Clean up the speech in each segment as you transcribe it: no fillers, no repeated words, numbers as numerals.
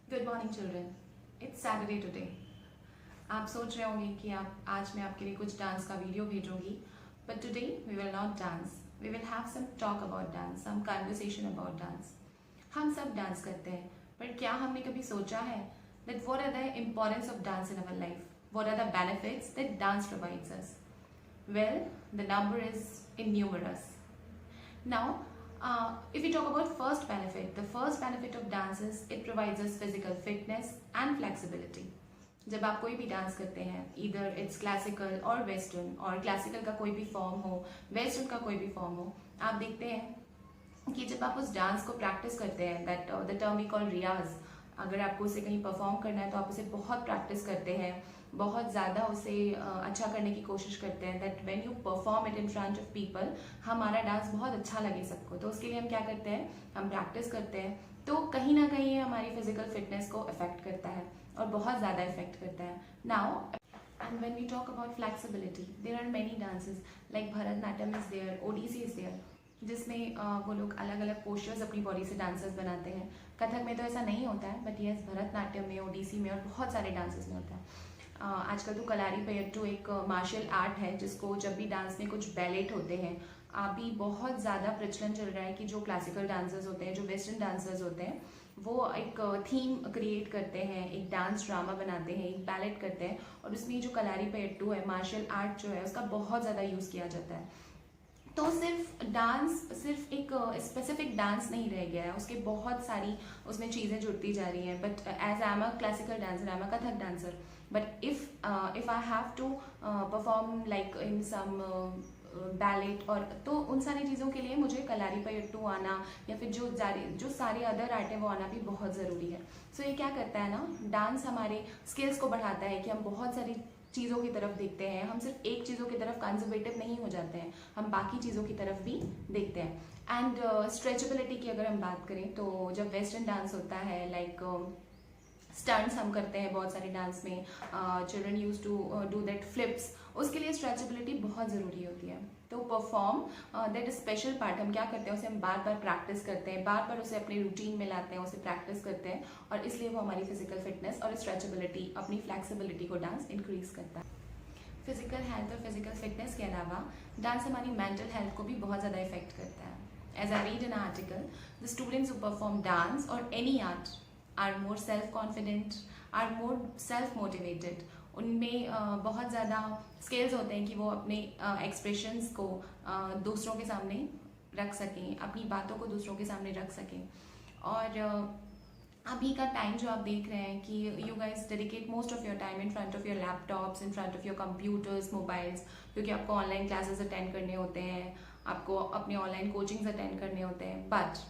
Good morning children, it's Saturday today. आप सोच रहे होंगे कि आज मैं आपके लिए कुछ डांस का वीडियो भेजूंगी, but today we will not dance, we will have some talk about dance, some conversation about dance. हम सब डांस करते हैं, पर क्या हमने कभी सोचा है that what are the importance of dance in our life, what are the benefits that dance provides us? Well, the number is innumerous. Now, if we talk about first benefit, the first benefit of dance is it provides us physical fitness and flexibility. जब आप कोई भी dance करते हैं, इधर it's classical और western, और classical का कोई भी फॉर्म हो, वेस्टर्न का कोई भी फॉर्म हो, आप देखते हैं कि जब आप उस डांस को प्रैक्टिस करते हैं, that the term we call riyaz, अगर आपको उसे कहीं परफॉर्म करना है तो आप उसे बहुत प्रैक्टिस करते हैं, बहुत ज़्यादा उसे अच्छा करने की कोशिश करते हैं, that when you perform it in front of people हमारा डांस बहुत अच्छा लगे सबको। तो उसके लिए हम क्या करते हैं, हम प्रैक्टिस करते हैं। तो कहीं ना कहीं ये हमारी फिजिकल फिटनेस को अफेक्ट करता है और बहुत ज़्यादा इफेक्ट करता है। Now and when we talk about flexibility, there are many dances like Bharatnatyam is there, ODC is there, जिसमें वो लोग अलग अलग पोस्चर्स अपनी बॉडी से डांसर्स बनाते हैं। कथक में तो ऐसा नहीं होता है, बट यस भरतनाट्यम में, ओडिसी में और बहुत सारे डांसेस में होता है। आजकल तो कलारीपयट्टू एक मार्शल आर्ट है जिसको जब भी डांस में कुछ बैलेट होते हैं, अभी बहुत ज़्यादा प्रचलन चल रहा है कि जो क्लासिकल डांसर्स होते हैं, जो वेस्टर्न डांसर्स होते हैं, वो एक थीम क्रिएट करते हैं, एक डांस ड्रामा बनाते हैं, एक बैलेट करते हैं, और उसमें जो कलारीपयट्टू है, मार्शल आर्ट जो है, उसका बहुत ज़्यादा यूज़ किया जाता है। तो सिर्फ डांस सिर्फ एक स्पेसिफिक डांस नहीं रह गया है, उसके बहुत सारी उसमें चीज़ें जुड़ती जा रही हैं। But as I am a classical dancer, I am a kathak dancer, but if I have to perform like in some ballet, और तो उन सारी चीज़ों के लिए मुझे कलारीपयट्टू आना या फिर जो सारे अदर आर्ट है वो आना भी बहुत ज़रूरी है। सो ये क्या करता है ना, डांस हमारे स्किल्स को बढ़ाता है कि हम बहुत सारी चीज़ों की तरफ देखते हैं, हम सिर्फ एक चीज़ों की तरफ कंजर्वेटिव नहीं हो जाते हैं, हम बाकी चीज़ों की तरफ भी देखते हैं। एंड स्ट्रेचेबिलिटी की अगर हम बात करें तो जब वेस्टर्न डांस होता है, लाइक स्टंट्स हम करते हैं बहुत सारे डांस में, children use to do that flips, उसके लिए स्ट्रेचेबिलिटी बहुत ज़रूरी होती है। तो परफॉर्म दैट स्पेशल पार्ट हम क्या करते हैं, उसे हम बार बार प्रैक्टिस करते हैं, बार बार उसे अपने रूटीन में लाते हैं, उसे प्रैक्टिस करते हैं, और इसलिए वो हमारी फिजिकल फिटनेस और स्ट्रेचेबिलिटी, अपनी फ्लेक्सिबिलिटी को डांस इंक्रीज करता है। फिजिकल हेल्थ और फिजिकल फिटनेस के अलावा डांस हमारी मेंटल हेल्थ को भी बहुत ज़्यादा इफेक्ट करता है। As I read in article, the students who perform dance और any art are more self confident, are more self motivated. उनमें बहुत ज़्यादा स्किल्स होते हैं कि वो अपने एक्सप्रेशंस को दूसरों के सामने रख सकें, अपनी बातों को दूसरों के सामने रख सकें। और अभी का टाइम जो आप देख रहे हैं कि you guys dedicate most of your time in front of your laptops, in front of your computers, mobiles, क्योंकि आपको ऑनलाइन क्लासेस अटेंड करने होते हैं, आपको अपने ऑनलाइन कोचिंग्स अटेंड करने होते हैं। बट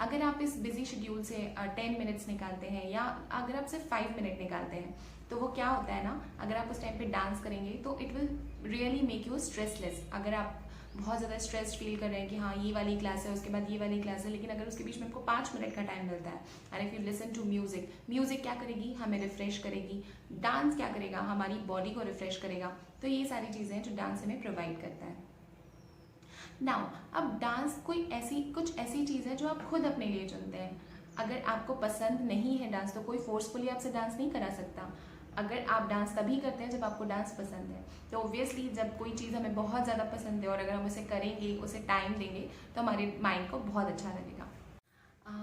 अगर आप इस बिजी शेड्यूल से 10 मिनट्स निकालते हैं, या अगर आप सिर्फ 5 मिनट निकालते हैं, तो वो क्या होता है ना, अगर आप उस टाइम पे डांस करेंगे तो it will really make you stressless. अगर आप बहुत ज़्यादा स्ट्रेस फील कर रहे हैं कि हाँ ये वाली क्लास है, उसके बाद ये वाली क्लास है, लेकिन अगर उसके बीच में आपको 5 मिनट का टाइम मिलता है, and if you listen to music, music क्या करेगी, हमें रिफ्रेश करेगी। डांस क्या करेगा, हमारी बॉडी को रिफ्रेश करेगा। तो ये सारी चीज़ें जो डांस हमें प्रोवाइड करता है। नाउ अब डांस कुछ ऐसी चीज़ है जो आप खुद अपने लिए चुनते हैं। अगर आपको पसंद नहीं है डांस, तो कोई फोर्सफुली आपसे डांस नहीं करा सकता। अगर आप डांस तभी करते हैं जब आपको डांस पसंद है। तो ऑब्वियसली जब कोई चीज़ हमें बहुत ज़्यादा पसंद है और अगर हम उसे करेंगे, उसे टाइम देंगे, तो हमारे माइंड को बहुत अच्छा लगेगा।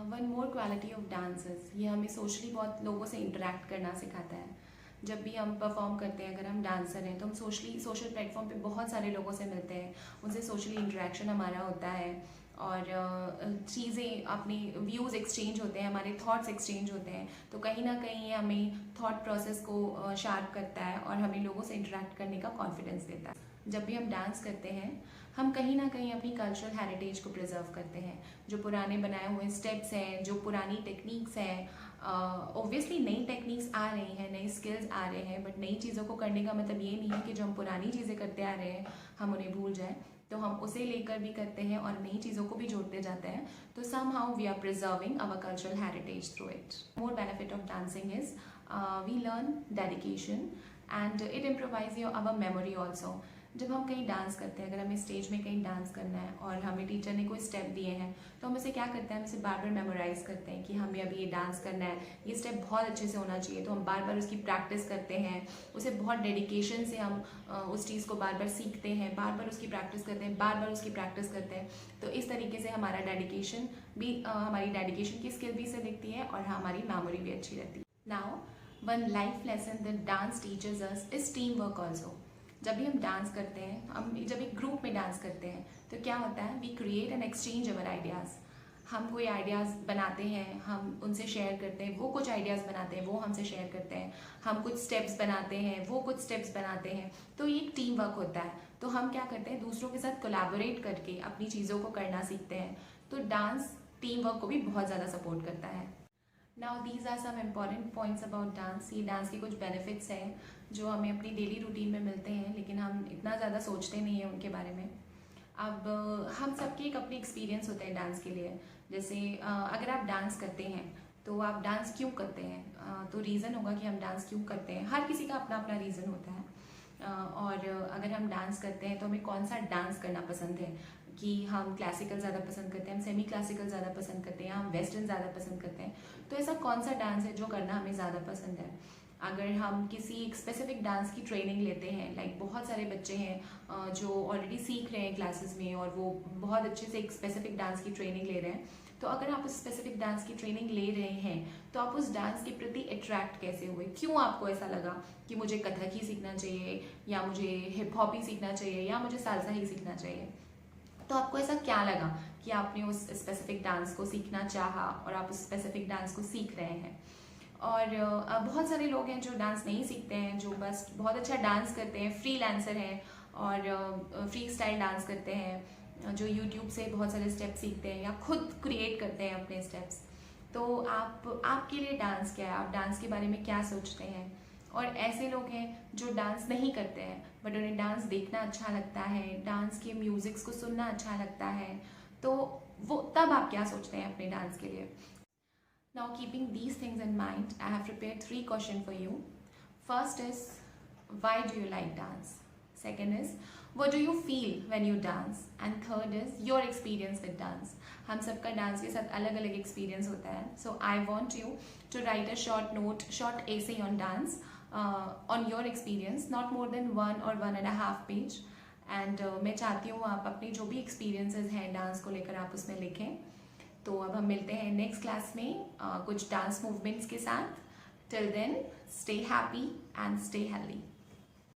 One more quality of dances, ये हमें सोशली बहुत लोगों से इंटरेक्ट करना सिखाता है। जब भी हम परफॉर्म करते हैं, अगर हम डांसर हैं, तो हम सोशल प्लेटफॉर्म पे बहुत सारे लोगों से मिलते हैं, उनसे सोशली इंटरेक्शन हमारा होता है, और चीज़ें, अपने व्यूज़ एक्सचेंज होते हैं, हमारे थॉट्स एक्सचेंज होते हैं। तो कहीं ना कहीं ये हमें थॉट प्रोसेस को शार्प करता है और हमें लोगों से इंटरेक्ट करने का कॉन्फिडेंस देता है। जब भी हम डांस करते हैं, हम कहीं ना कहीं अपनी कल्चरल हेरिटेज को प्रिजर्व करते हैं। जो पुराने बनाए हुए स्टेप्स हैं, जो पुरानी टेक्निक्स हैं, ऑब्वियसली नई टेक्निक्स आ रही हैं, नई स्किल्स आ रहे हैं, बट नई चीज़ों को करने का मतलब ये नहीं है कि जो हम पुरानी चीज़ें करते आ रहे हैं हम उन्हें भूल जाएं। तो हम उसे लेकर भी करते हैं और नई चीज़ों को भी जोड़ते जाते हैं। तो somehow we are preserving our cultural heritage through it. More benefit of dancing is we learn dedication and it improvise your our memory also. जब हम कहीं डांस करते हैं, अगर हमें स्टेज में कहीं डांस करना है और हमें टीचर ने कोई स्टेप दिए हैं तो हम उसे क्या करते हैं, हम इसे बार बार मेमोराइज करते हैं कि हमें अभी ये डांस करना है, ये स्टेप बहुत अच्छे से होना चाहिए, तो हम बार बार उसकी प्रैक्टिस करते हैं, उसे बहुत डेडिकेशन से हम उस चीज़ को बार बार सीखते हैं, बार बार उसकी प्रैक्टिस करते हैं, बार बार उसकी प्रैक्टिस करते हैं। तो इस तरीके से हमारा डेडिकेशन भी हमारी डेडिकेशन की स्किल भी से दिखती है और हमारी मेमोरी भी अच्छी रहती है। Now one life lesson that dance teachers us is team work also. जब भी हम डांस करते हैं, हम जब एक ग्रुप में डांस करते हैं तो क्या होता है, we create and exchange our ideas. हम कोई आइडियाज़ बनाते हैं, हम उनसे शेयर करते हैं, वो कुछ आइडियाज़ बनाते हैं, वो हमसे शेयर करते हैं, हम कुछ स्टेप्स बनाते हैं, वो कुछ स्टेप्स बनाते हैं, तो ये एक टीम वर्क होता है। तो हम क्या करते हैं, दूसरों के साथ कोलैबोरेट करके अपनी चीज़ों को करना सीखते हैं। तो डांस टीम वर्क को भी बहुत ज़्यादा सपोर्ट करता है। Now these are some important points about dance. ये डांस के कुछ बेनिफिट्स हैं जो हमें अपनी डेली रूटीन में मिलते हैं, लेकिन हम इतना ज़्यादा सोचते नहीं हैं उनके बारे में। अब हम सबके एक अपनी एक्सपीरियंस होते हैं डांस के लिए। जैसे अगर आप डांस करते हैं तो आप डांस क्यों करते हैं, तो रीज़न होगा कि हम डांस क्यों करते हैं। हर किसी का अपना अपना रीज़न होता है। और अगर हम डांस करते हैं तो हमें कौन सा डांस करना पसंद है, कि हम क्लासिकल ज़्यादा पसंद करते हैं, हम सेमी क्लासिकल ज़्यादा पसंद करते हैं, हम वेस्टर्न ज़्यादा पसंद करते हैं, तो ऐसा कौन सा डांस है जो करना हमें ज़्यादा पसंद है। अगर हम किसी एक स्पेसिफिक डांस की ट्रेनिंग लेते हैं, लाइक बहुत सारे बच्चे हैं जो ऑलरेडी सीख रहे हैं क्लासेस में और वो बहुत अच्छे से एक स्पेसिफिक डांस की ट्रेनिंग ले रहे हैं, तो अगर आप उस स्पेसिफिक डांस की ट्रेनिंग ले रहे हैं तो आप उस डांस के प्रति अट्रैक्ट कैसे हुए, क्यों आपको ऐसा लगा कि मुझे कथक ही सीखना चाहिए या मुझे हिप हॉप ही सीखना चाहिए या मुझे सालसा ही सीखना चाहिए। तो आपको ऐसा क्या लगा कि आपने उस स्पेसिफिक डांस को सीखना चाहा और आप उस स्पेसिफिक डांस को सीख रहे हैं। और बहुत सारे लोग हैं जो डांस नहीं सीखते हैं, जो बस बहुत अच्छा डांस करते हैं, फ्रीलांसर हैं और फ्री स्टाइल डांस करते हैं, जो यूट्यूब से बहुत सारे स्टेप सीखते हैं या खुद क्रिएट करते हैं अपने स्टेप्स। तो आपके लिए डांस क्या है, आप डांस के बारे में क्या सोचते हैं। और ऐसे लोग हैं जो डांस नहीं करते हैं बट उन्हें डांस देखना अच्छा लगता है, डांस के म्यूजिक्स को सुनना अच्छा लगता है, तो वो तब आप क्या सोचते हैं अपने डांस के लिए। Now, keeping these things in mind, I have prepared 3 questions for you. First is, why do you like dance? Second is, what do you feel when you dance? And third is, your experience with dance. हम सबका dance के साथ अलग अलग experience होता है. So I want you to write a short note, short essay on dance, on your experience, not more than 1 or 1.5 page. And मैं चाहती हूँ आप अपनी जो भी एक्सपीरियंसेस हैं डांस को लेकर आप उसमें लिखें. तो अब हम मिलते हैं नेक्स्ट क्लास में कुछ डांस मूवमेंट्स के साथ. Till then, stay happy and stay healthy.